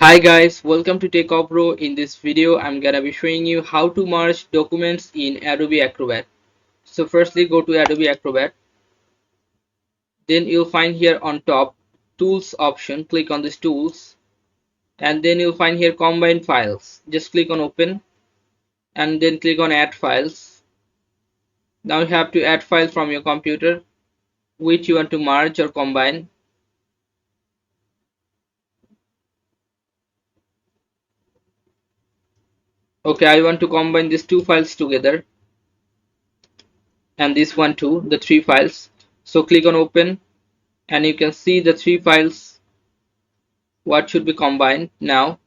Hi guys, welcome to Tech Bro. In this video, I'm gonna be showing you how to merge documents in Adobe Acrobat. So firstly, go to Adobe Acrobat. Then you'll find here on top Tools option. Click on this Tools, and then you'll find here Combine Files. Just click on Open, and then click on Add Files. Now you have to add file from your computer, which you want to merge or combine. Okay, I want to combine these two files together, and this one too, the three files. So click on Open, and you can see the three files what should be combined. Now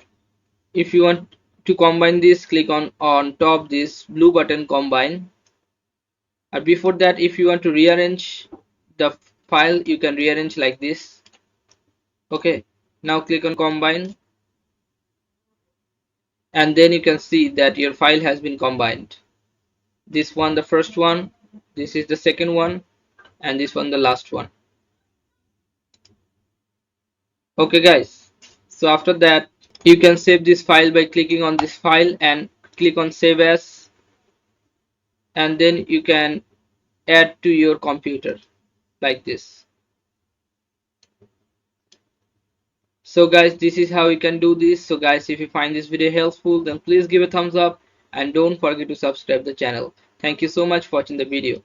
if you want to combine this, click on top this blue button, combine. And before that, if you want to rearrange the file, you can rearrange like this. Okay, now click on combine, and then you can see that your file has been combined. This one, the first one, this is the second one, and this one, the last one. Okay guys, so after that, you can save this file by clicking on this file and click on save as, and then you can add to your computer like this. So guys, this is how you can do this. So guys, if you find this video helpful, then please give a thumbs up and don't forget to subscribe the channel. Thank you so much for watching the video.